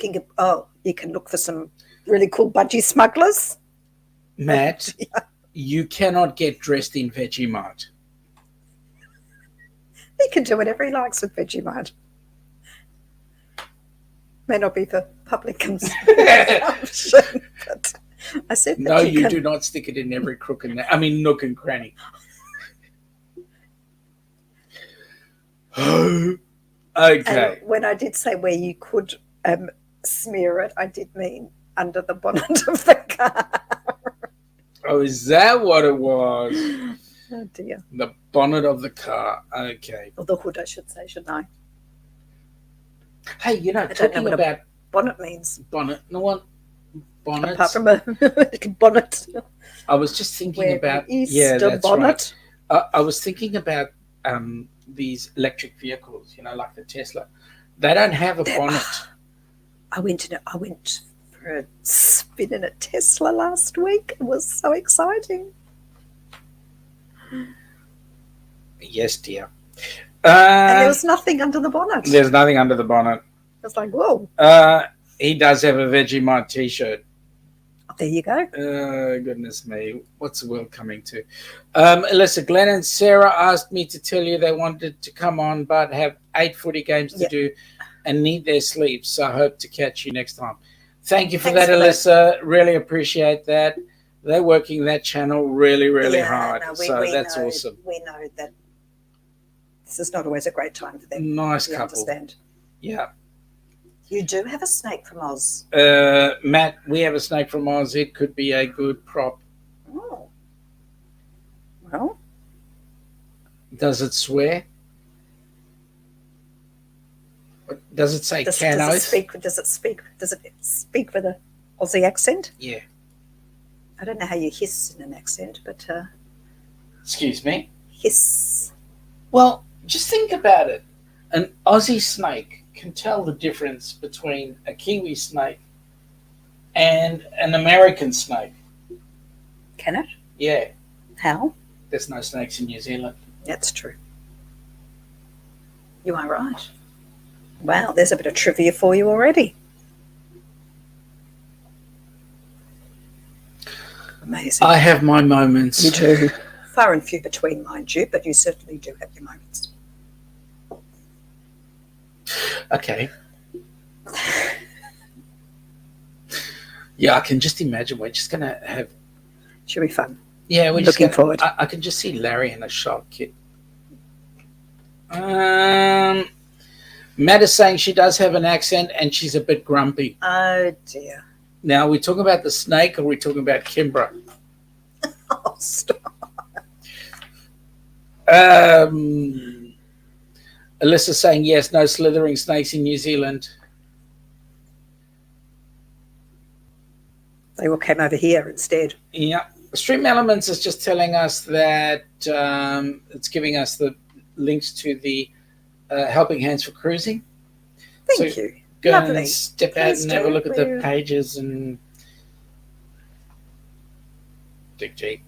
can look for some really cool budgie smugglers. Matt, Yeah. you cannot get dressed in Vegemite. He can do whatever he likes with Vegemite. May not be for public consumption, but I said that No, you can. do not stick it in every nook and cranny. Okay. And when I did say where you could smear it, I did mean under the bonnet of the car. Oh, is that what it was? Oh dear. The bonnet of the car. Okay. Or the hood, I should say, shouldn't I? Hey, you know, I don't know talking what about bonnet means. bonnet, no one bonnets. Apart from a bonnet. I was just thinking Where about Easter that's bonnet. right. I was thinking about these electric vehicles, you know, like the Tesla. They don't have a bonnet. I went for a spin in a Tesla last week. It was so exciting. Yes, dear. And there was nothing under the bonnet. There's nothing under the bonnet. I was like, whoa. He does have a Vegemite t-shirt. There you go. Goodness me. What's the world coming to? Alyssa, Glenn and Sarah asked me to tell you they wanted to come on but have 8 footy games to do and need their sleep. So I hope to catch you next time. Thank you for that, Alyssa. Really appreciate that. They're working that channel really, really hard. No, So that's awesome. We know that this is not always a great time for them. Nice We couple. understand. Yeah. You do have a snake from Oz. Matt, we have a snake from Oz. It could be a good prop. Oh. Well, Does it swear? Does it say does can-oath? it speak with a Aussie accent? Yeah. I don't know how you hiss in an accent, but Excuse me? hiss. Well, just think about it. An Aussie snake can tell the difference between a Kiwi snake and an American snake. Can it? Yeah. How? There's no snakes in New Zealand. That's true. You are right. Wow, there's a bit of trivia for you already. Amazing. I have my moments. You do. Far and few between, mind you, but you certainly do have your moments. Okay. Yeah, I can just imagine we're just going to have... Should be fun. Yeah, we're just Looking forward. I can just see Larry in a shark kit. Matt is saying she does have an accent and she's a bit grumpy. Oh, dear. Now, are we talking about the snake or are we talking about Kimbra? Oh, stop. Alyssa saying, yes, no slithering snakes in New Zealand. They all came over here instead. Yeah. Stream Elements is just telling us that it's giving us the links to the Helping Hands for Cruising. Thank you. Go Lovely. and step out Please and have a do. look at the pages and dig deep.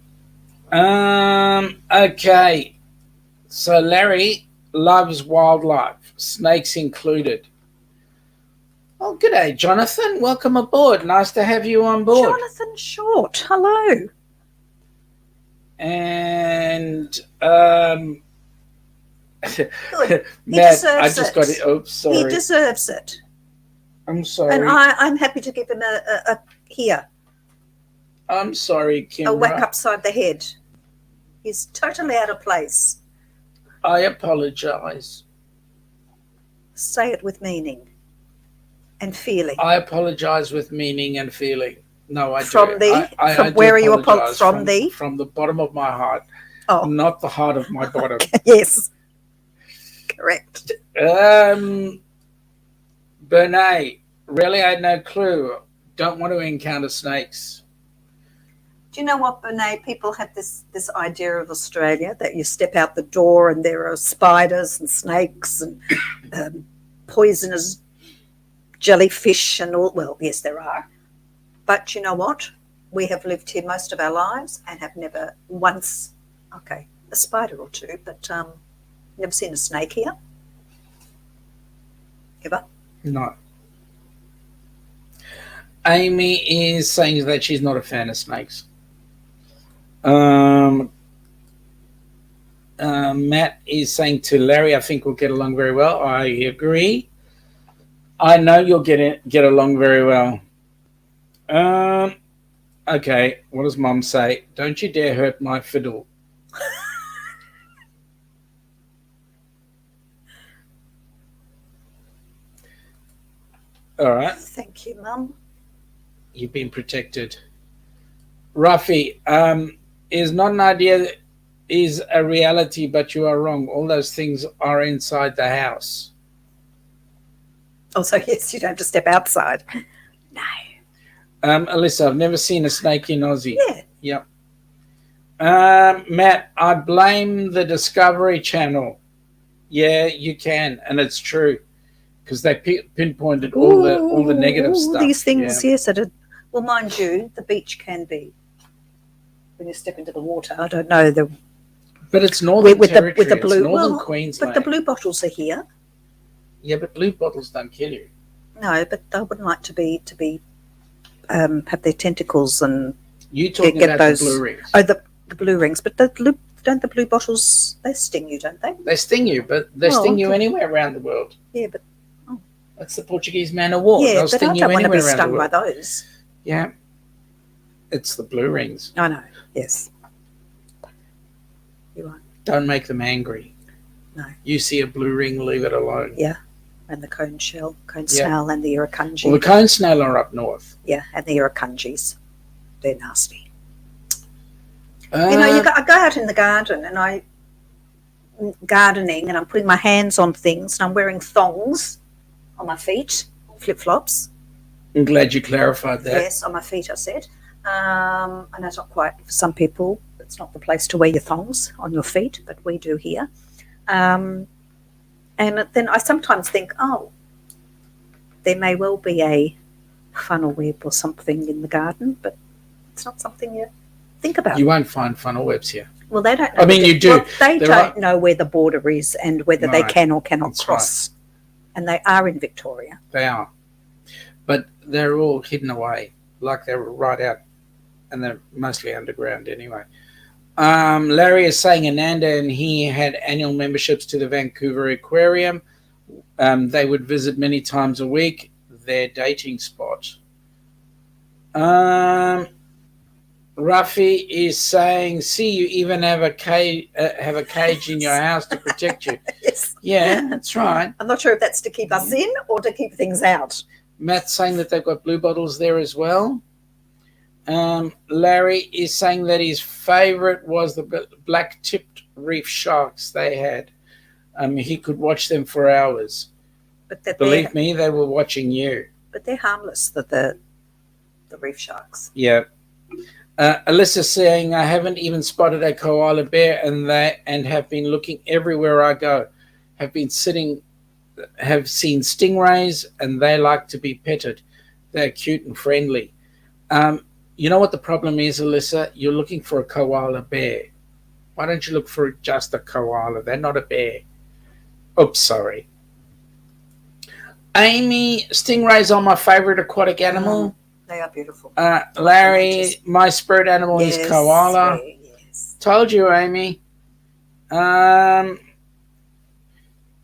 Okay. So Larry loves wildlife, snakes included. Well, g'day, Jonathan. Welcome aboard. Nice to have you on board. Jonathan Short, hello. And Good. He Matt, deserves I just it. got it. Oops, sorry. He deserves it. I'm sorry. And I'm happy to give him a I'm sorry, Kimbra. a whack upside the head. He's totally out of place. I apologize. Say it with meaning and feeling. I apologize with meaning and feeling. No, I From do. the- I from do where are you apologize. from the? From the bottom of my heart, Oh, not the heart of my bottom. yes. Correct. Bernay, really, I had no clue. Don't want to encounter snakes. Do you know what, Bernay? People have this idea of Australia that you step out the door and there are spiders and snakes and poisonous jellyfish and all. Well, yes, there are. But you know what? We have lived here most of our lives and have never once, okay, a spider or two, but never seen a snake here. Ever? No. Amy is saying that she's not a fan of snakes. Matt is saying to Larry, I think we'll get along very well. I agree. I know you'll get along very well. Okay, what does Mom say? Don't you dare hurt my fiddle. All right. Thank you, Mum. You've been protected. Ruffy, is not an idea, is a reality, but you are wrong. All those things are inside the house. Also, yes, you don't have to step outside. No. Alyssa, I've never seen a snake in Aussie. Yeah. Yep. Matt, I blame the Discovery Channel. Yeah, you can, and it's true, because they pinpointed all the negative all stuff. These things, yeah. yes. Well, mind you, the beach can be, when you step into the water, I don't know, But it's Northern Territory. with the blue, it's Northern Queensland. but the blue bottles are here. Yeah, but blue bottles don't kill you. No, but they wouldn't like to be have their tentacles and You talking get about those, the blue rings? Oh, the blue rings, but don't the blue bottles, they sting you, don't they? They sting you, but they sting you anywhere around the world. Yeah, but That's the Portuguese man of war. yeah, They'll but sting I you don't want to anywhere be around the stung by world. those. Yeah, it's the blue rings. I know. Yes, you're right. Don't make them angry. No. You see a blue ring, leave it alone. Yeah, and the cone snail, and the irukandji. Well, the cone snail are up north. Yeah, and the irukandjis. They're nasty. Uh, I go out in the garden and I'm gardening and I'm putting my hands on things and I'm wearing thongs on my feet, flip-flops. I'm glad you clarified that. Yes, on my feet, I said. And that's not quite, for some people, it's not the place to wear your thongs on your feet, but we do here. And then I sometimes think, oh, there may well be a funnel web or something in the garden, but it's not something you think about. You won't find funnel webs here. Well, they don't know. I mean, you do. Well, they There don't are- know where the border is and whether they Right. can or cannot That's cross. And they are in Victoria. They are. But they're all hidden away, like they're right out, and they're mostly underground anyway. Larry is saying Ananda and he had annual memberships to the Vancouver Aquarium. They would visit many times a week, their dating spot. Ruffy is saying, see, you even have a cage in your house to protect you. Yes. Yeah, that's right. I'm not sure if that's to keep us in or to keep things out. Matt's saying that they've got blue bottles there as well. Larry is saying that his favourite was the black-tipped reef sharks they had. He could watch them for hours. But that Believe me, they were watching you. But they're harmless, the reef sharks. Yeah. Alyssa saying, I haven't even spotted a koala bear and have been looking everywhere I go. Have seen stingrays and they like to be petted. They're cute and friendly. You know what the problem is, Alyssa? You're looking for a koala bear. Why don't you look for just a koala? They're not a bear. Oops, sorry. Amy, stingrays are my favourite aquatic animal. They are beautiful. Larry, my spirit animal is koala. Yes. Told you, Amy.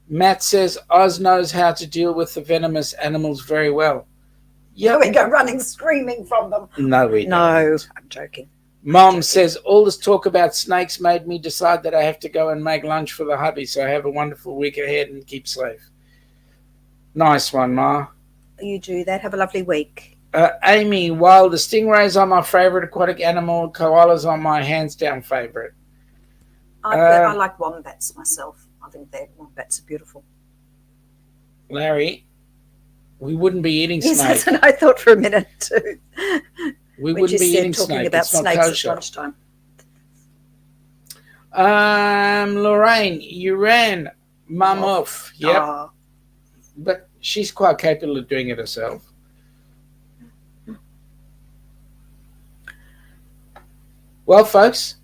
Matt says Oz knows how to deal with the venomous animals very well. Yeah, we go running, screaming from them. No, we don't. No, I'm joking. Mom says all this talk about snakes made me decide that I have to go and make lunch for the hubby, so have a wonderful week ahead and keep safe. Nice one, Ma. You do that. Have a lovely week. Amy, while the stingrays are my favourite aquatic animal, koalas are my hands-down favourite. I like wombats myself. I think wombats are beautiful. Larry, we wouldn't be eating Yes, snake. that's what I thought for a minute too. We When wouldn't you be said eating talking snake. about It's not snakes at kosher. lunchtime. Lorraine, you ran Mum off. Yep. Oh, But she's quite capable of doing it herself. Well, folks,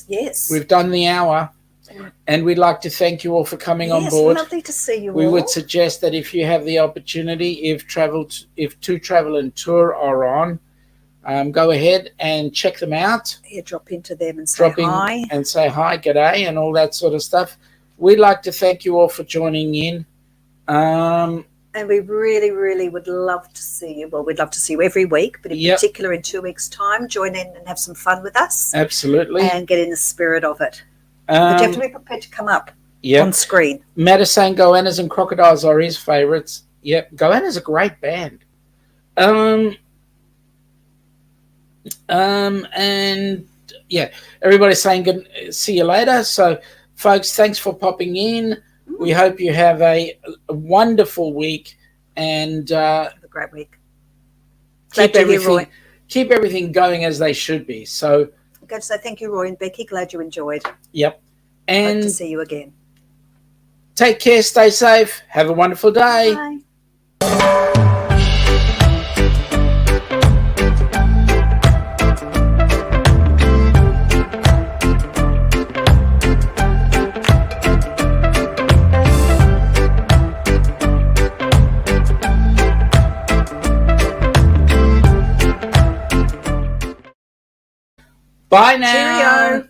yes. we've done the hour, and we'd like to thank you all for coming on board. Lovely to see you We all. would suggest that if you have the opportunity, if To Travel and Tour are on, go ahead and check them out. Yeah, drop into them and say Drop in hi. and say hi, g'day, and all that sort of stuff. We'd like to thank you all for joining in. And we really, really would love to see you. Well, we'd love to see you every week, but in Yep. particular in 2 weeks' time, join in and have some fun with us Absolutely. and get in the spirit of it. But you have to be prepared to come up on screen. Matt is saying Goannas and Crocodiles are his favourites. Yep, Goanna's a great band. And yeah, everybody's saying good, see you later. So, folks, thanks for popping in. We hope you have a wonderful week and Have a great week. Glad to hear, Roy. keep everything going as they should be. So, I'm going to say thank you, Roy and Becky. Glad you enjoyed. yep. Hope And to see you again. take care, stay safe, have a wonderful day. Bye. Bye now. Cheerio.